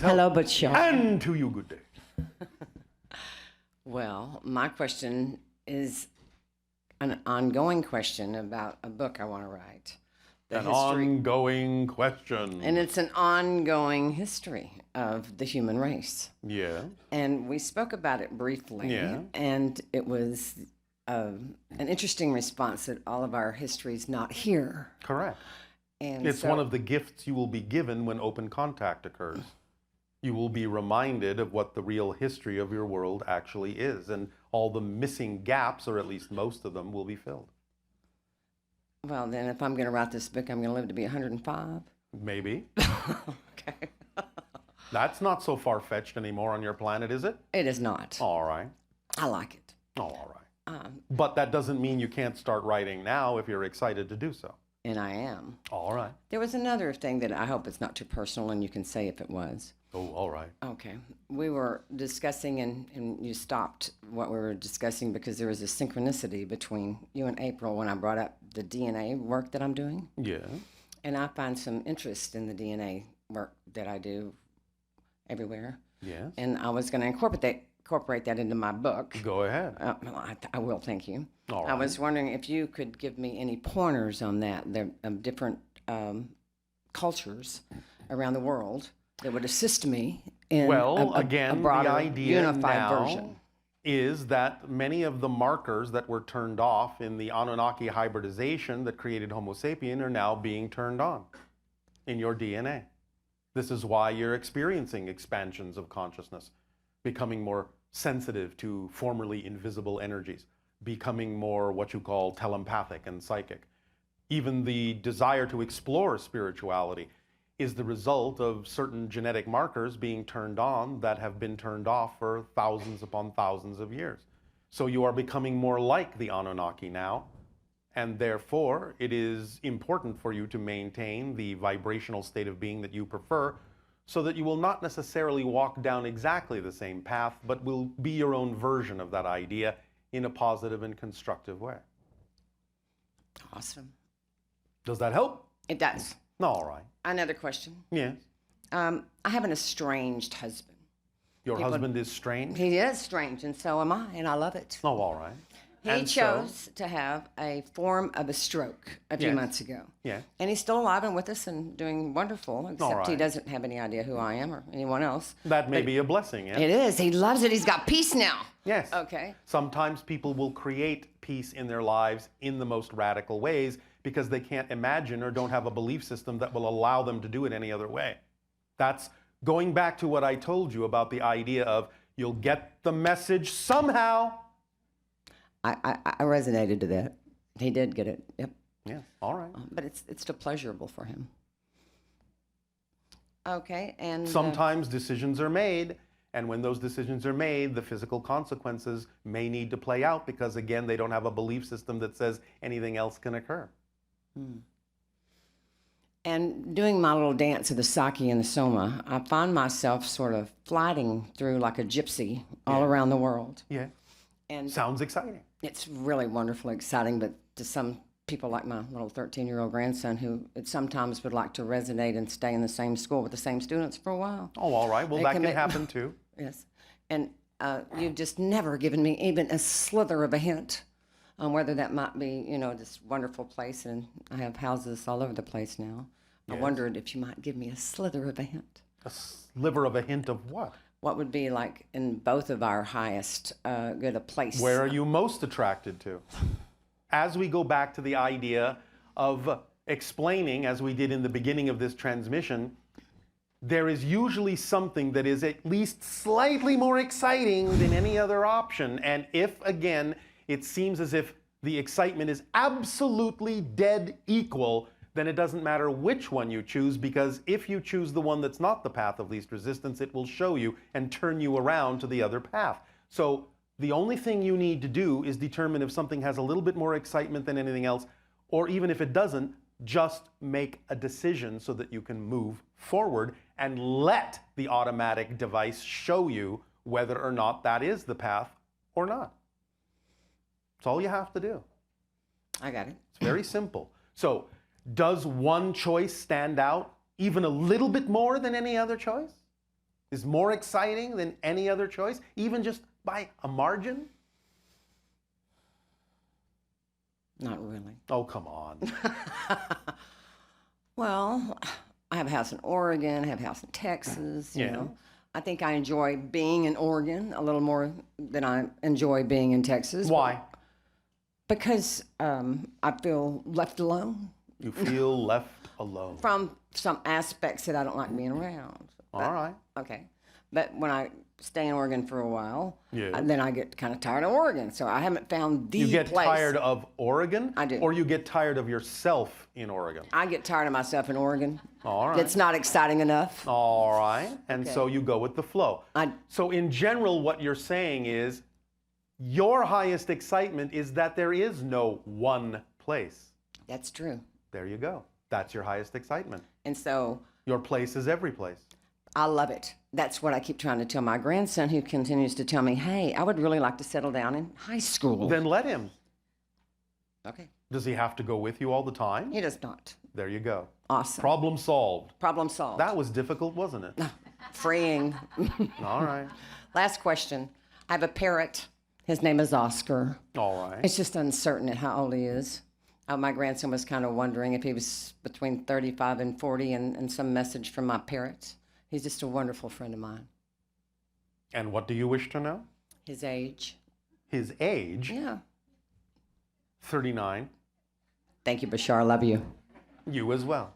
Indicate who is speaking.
Speaker 1: Hello, Bashar.
Speaker 2: And to you, good day.
Speaker 1: Well, my question is an ongoing question about a book I want to write.
Speaker 2: An ongoing question.
Speaker 1: And it's an ongoing history of the human race.
Speaker 2: Yeah.
Speaker 1: And we spoke about it briefly.
Speaker 2: Yeah.
Speaker 1: And it was an interesting response that all of our history is not here.
Speaker 2: Correct.
Speaker 1: And
Speaker 2: it's one of the gifts you will be given when open contact occurs. You will be reminded of what the real history of your world actually is, and all the missing gaps, or at least most of them, will be filled.
Speaker 1: Well, then if I'm going to write this book, I'm going to live to be 105?
Speaker 2: Maybe.
Speaker 1: Okay.
Speaker 2: That's not so far-fetched anymore on your planet, is it?
Speaker 1: It is not.
Speaker 2: All right.
Speaker 1: I like it.
Speaker 2: Oh, all right. But that doesn't mean you can't start writing now if you're excited to do so.
Speaker 1: And I am.
Speaker 2: All right.
Speaker 1: There was another thing that I hope it's not too personal, and you can say if it was.
Speaker 2: Oh, all right.
Speaker 1: Okay. We were discussing, and you stopped what we were discussing because there was a synchronicity between you and April when I brought up the DNA work that I'm doing.
Speaker 2: Yeah.
Speaker 1: And I find some interest in the DNA work that I do everywhere.
Speaker 2: Yes.
Speaker 1: And I was going to incorporate that into my book.
Speaker 2: Go ahead.
Speaker 1: I will, thank you.
Speaker 2: All right.
Speaker 1: I was wondering if you could give me any pointers on that, of different cultures around the world that would assist me in a broader,
Speaker 2: the idea
Speaker 1: unified
Speaker 2: now
Speaker 1: version.
Speaker 2: Is that many of the markers that were turned off in the Anunnaki hybridization that created Homo sapien are now being turned on in your DNA. This is why you're experiencing expansions of consciousness, becoming more sensitive to formerly invisible energies, becoming more what you call telepathic and psychic. Even the desire to explore spirituality is the result of certain genetic markers being turned on that have been turned off for thousands upon thousands of years. So you are becoming more like the Anunnaki now, and therefore it is important for you to maintain the vibrational state of being that you prefer, so that you will not necessarily walk down exactly the same path, but will be your own version of that idea in a positive and constructive way.
Speaker 1: Awesome.
Speaker 2: Does that help?
Speaker 1: It does.
Speaker 2: All right.
Speaker 1: Another question.
Speaker 2: Yes.
Speaker 1: I have an estranged husband.
Speaker 2: Your husband is strange?
Speaker 1: He is strange, and so am I, and I love it.
Speaker 2: Oh, all right.
Speaker 1: He chose to have a form of a stroke a few months ago.
Speaker 2: Yeah.
Speaker 1: And he's still alive and with us and doing wonderful, except he
Speaker 2: right.
Speaker 1: doesn't have any idea who I am or anyone else.
Speaker 2: That may be a blessing, yeah?
Speaker 1: It is. He loves it. He's got peace now.
Speaker 2: Yes.
Speaker 1: Okay.
Speaker 2: Sometimes people will create peace in their lives in the most radical ways because they can't imagine or don't have a belief system that will allow them to do it any other way. That's going back to what I told you about the idea of you'll get the message somehow.
Speaker 1: I resonated to that. He did get it. Yep.
Speaker 2: Yeah. All right.
Speaker 1: But it's still pleasurable for him. Okay. And
Speaker 2: sometimes decisions are made, and when those decisions are made, the physical consequences may need to play out because, again, they don't have a belief system that says anything else can occur.
Speaker 1: And doing my little dance of the Saki and the Soma, I find myself sort of flighting through like a gypsy all around the world.
Speaker 2: Yeah.
Speaker 1: And
Speaker 2: sounds exciting.
Speaker 1: It's really wonderfully exciting, but to some people like my little 13-year-old grandson who it sometimes would like to resonate and stay in the same school with the same students for a while.
Speaker 2: Oh, all right. Well, that can happen too.
Speaker 1: Yes. And you've just never given me even a slither of a hint on whether that might be, this wonderful place, and I have houses all over the place now. Yes. I wondered if you might give me a slither of a hint.
Speaker 2: A sliver of a hint of what?
Speaker 1: What would be like in both of our highest good a place?
Speaker 2: Where are you most attracted to? As we go back to the idea of explaining, as we did in the beginning of this transmission, there is usually something that is at least slightly more exciting than any other option. And if, again, it seems as if the excitement is absolutely dead equal, then it doesn't matter which one you choose, because if you choose the one that's not the path of least resistance, it will show you and turn you around to the other path. So the only thing you need to do is determine if something has a little bit more excitement than anything else, or even if it doesn't, just make a decision so that you can move forward and let the automatic device show you whether or not that is the path or not. That's all you have to do.
Speaker 1: I got it.
Speaker 2: It's very simple. So, does one choice stand out even a little bit more than any other choice? is more exciting than any other choice, even just by a margin?
Speaker 1: Not really.
Speaker 2: Oh, come on.
Speaker 1: Well, I have a house in Oregon, I have a house in Texas, you
Speaker 2: Yeah.
Speaker 1: know. I think I enjoy being in Oregon a little more than I enjoy being in Texas.
Speaker 2: Why?
Speaker 1: Because I feel left alone
Speaker 2: You feel left alone.
Speaker 1: from some aspects that I don't like being around.
Speaker 2: All right.
Speaker 1: Okay. But when I stay in Oregon for a while,
Speaker 2: Yeah.
Speaker 1: then I get kind of tired of Oregon. So I haven't found the
Speaker 2: You get
Speaker 1: place.
Speaker 2: tired of Oregon?
Speaker 1: I do.
Speaker 2: Or you get tired of yourself in Oregon?
Speaker 1: I get tired of myself in Oregon.
Speaker 2: All right.
Speaker 1: It's not exciting enough.
Speaker 2: All right. And so you go with the flow.
Speaker 1: I-
Speaker 2: So in general, what you're saying is your highest excitement is that there is no one place.
Speaker 1: That's true.
Speaker 2: There you go. That's your highest excitement.
Speaker 1: And so
Speaker 2: Your place is every place.
Speaker 1: I love it. That's what I keep trying to tell my grandson, who continues to tell me, hey, I would really like to settle down in high school.
Speaker 2: Then let him.
Speaker 1: Okay.
Speaker 2: Does he have to go with you all the time?
Speaker 1: He does not.
Speaker 2: There you go.
Speaker 1: Awesome.
Speaker 2: Problem solved.
Speaker 1: Problem solved.
Speaker 2: That was difficult, wasn't it?
Speaker 1: Freeing.
Speaker 2: All right.
Speaker 1: Last question. I have a parrot. His name is Oscar.
Speaker 2: All right.
Speaker 1: It's just uncertain at how old he is. My grandson was kind of wondering if he was between 35 and 40 and some message from my parrot. He's just a wonderful friend of mine.
Speaker 2: And what do you wish to know?
Speaker 1: His age.
Speaker 2: His age?
Speaker 1: Yeah.
Speaker 2: 39.
Speaker 1: Thank you, Bashar. Love you.
Speaker 2: You as well.